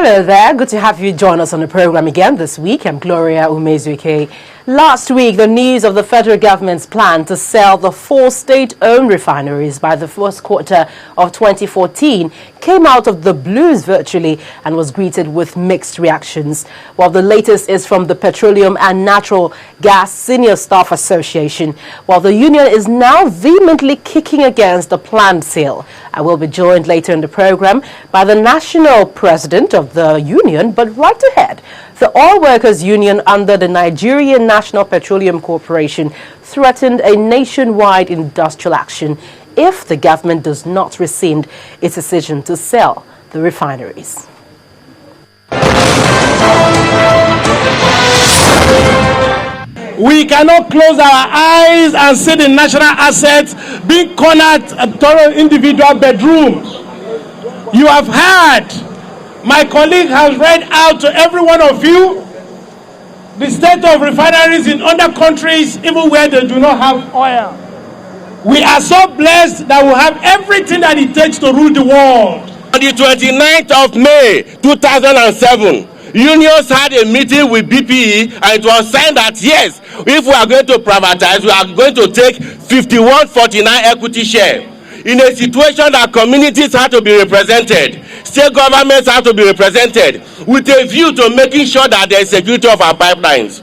Hello there, good to have you join us on the program again this week. I'm Gloria Umezuike. Last week, the news of the federal government's plan to sell the 4 state-owned refineries by the first quarter of 2014 came out of the blues virtually and was greeted with mixed reactions. While the latest is from the Petroleum and Natural Gas Senior Staff Association, while the union is now vehemently kicking against the planned sale. I will be joined later in the program by the national president of the union, but right ahead, the Oil Workers Union under the Nigerian National Petroleum Corporation threatened a nationwide industrial action if the government does not rescind its decision to sell the refineries. We cannot close our eyes and see the national assets being cornered to individual bedrooms. You have heard, my colleague has read out to every one of you the state of refineries in other countries, even where they do not have oil. We are so blessed that we have everything that it takes to rule the world. On the 29th of May 2007, unions had a meeting with BPE and it was signed that yes, if we are going to privatize, we are going to take 51.49 equity share. In a situation that communities have to be represented, state governments have to be represented, with a view to making sure that there is security of our pipelines.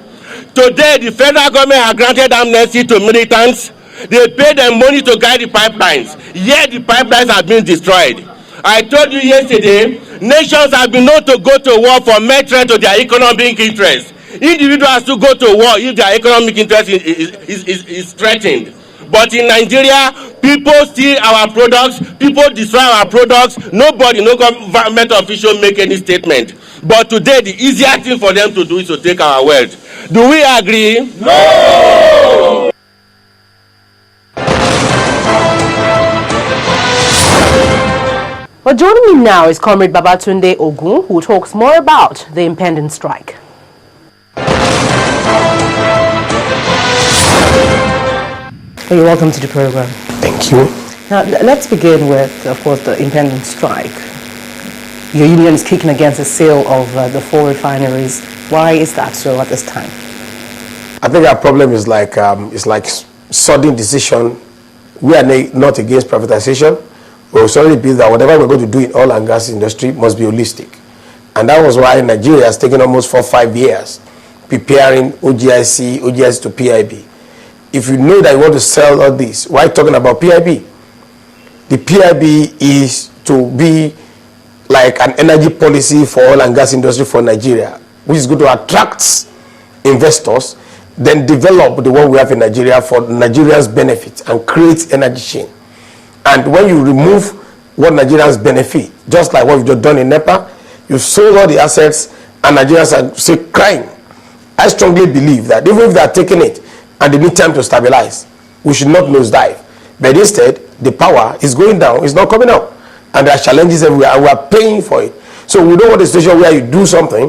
Today, the federal government has granted amnesty to militants. They pay them money to guide the pipelines, yet the pipelines have been destroyed. I told you yesterday, nations have been known to go to war for mere threat to their economic interest. Individuals to go to war if their economic interest is threatened. But in Nigeria, people steal our products, people destroy our products. Nobody, no government official make any statement. But today, the easiest thing for them to do is to take our wealth. Do we agree? No! Well, joining me now is Comrade Babatunde Ogun, who talks more about the impending strike. Hey, welcome to the program. Thank you. Now, let's begin with, of course, the impending strike. Your union is kicking against the sale of the 4 refineries. Why is that so at this time? I think our problem is like sudden decision. We are not against privatization. We solely believe that whatever we're going to do in oil and gas industry must be holistic. And that was why Nigeria has taken almost 4 or 5 years preparing OGIC to PIB. If you know that you want to sell all this, why talking about PIB? The PIB is to be like an energy policy for oil and gas industry for Nigeria, which is going to attract investors, then develop the one we have in Nigeria for Nigerians' benefit and create energy chain. And when you remove what Nigerians benefit, just like what we've just done in NEPA, you sold all the assets and Nigerians are still crying. I strongly believe that even if they are taking it and they need time to stabilize, we should not nosedive. But instead, the power is going down, it's not coming up. And there are challenges everywhere and we are paying for it. So we don't want a situation where you do something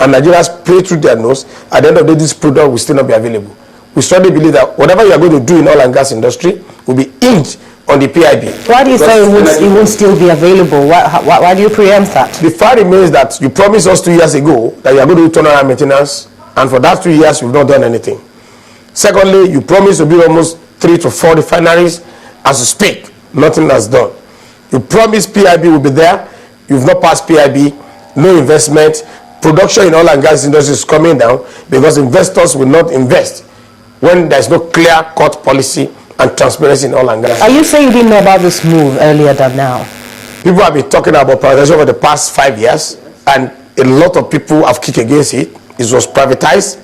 and Nigerians play through their nose. At the end of the day, this product will still not be available. We strongly believe that whatever you are going to do in oil and gas industry will be hinged on the PIB. Why do you say it won't still be available? Why do you preempt that? The fact remains that you promised us 2 years ago that you are going to do turnaround maintenance, and for that 2 years, you've not done anything. Secondly, you promised to build almost 3 to 4 refineries. As you speak, nothing has done. You promised PIB will be there. You've not passed PIB, no investment. Production in oil and gas industry is coming down because investors will not invest when there's no clear-cut policy and transparency in oil and gas. Are you saying you didn't know about this move earlier than now? People have been talking about privatization over the past 5 years, and a lot of people have kicked against it. It was privatized.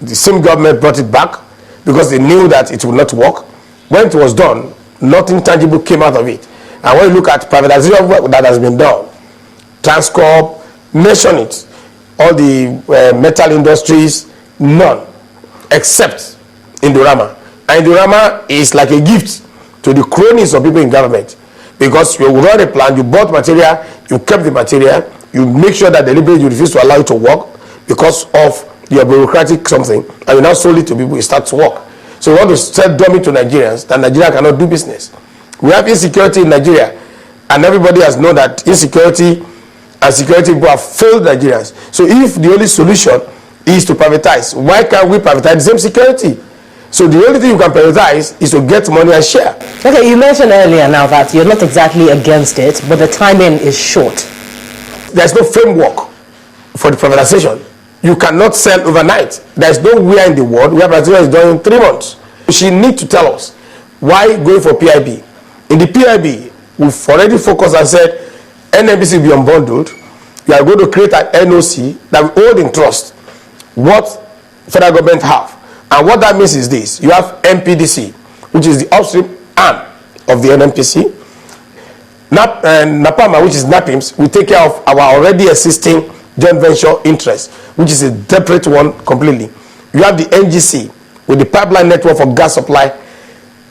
The same government brought it back because they knew that it would not work. When it was done, nothing tangible came out of it. And when you look at privatization work that has been done, Transcorp, mention it, all the metal industries, none, except Indorama. And Indorama is like a gift to the cronies of people in government, because you run a plan, you bought material, you kept the material, you make sure that deliberately you refuse to allow it to work because of your bureaucratic something, and you now sold it to people, it starts to work. So we want to sell dummy to Nigerians that Nigeria cannot do business. We have insecurity in Nigeria, and everybody has known that insecurity and security people have failed Nigerians. So if the only solution is to privatize, why can't we privatize the same security? So the only thing you can privatize is to get money and share. Okay, you mentioned earlier now that you're not exactly against it, but the timing is short. There's no framework for the privatization. You cannot sell overnight. There's nowhere in the world where privatization is done in 3 months. She needs to tell us why going for PIB. In the PIB, we've already focused and said NNPC will be unbundled. You are going to create an NOC that will hold in trust what federal government have. And what that means is this: you have MPDC, which is the upstream arm of the NNPC. NAPAMA, which is NAPIMS, will take care of our already existing joint venture interest, which is a separate one completely. You have the NGC with the pipeline network for gas supply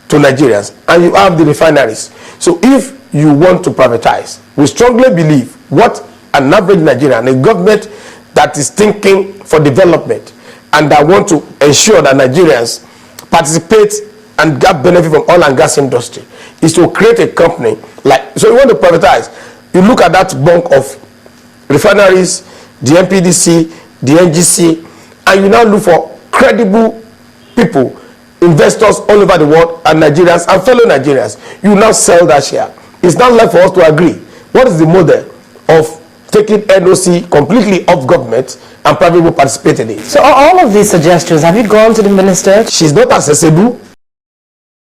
to Nigerians, and you have the refineries. So if you want to privatize, we strongly believe what an average Nigerian, a government that is thinking for development and that want to ensure that Nigerians participate and get benefit from oil and gas industry, is to create a company like, so you want to privatize, you look at that bulk of refineries, the MPDC, the NGC, and you now look for credible people, investors all over the world, and Nigerians and fellow Nigerians. You now sell that share. It's not left for us to agree. What is the model of taking NOC completely off government and private people participate in it? So all of these suggestions, have you gone to the minister? She's not accessible.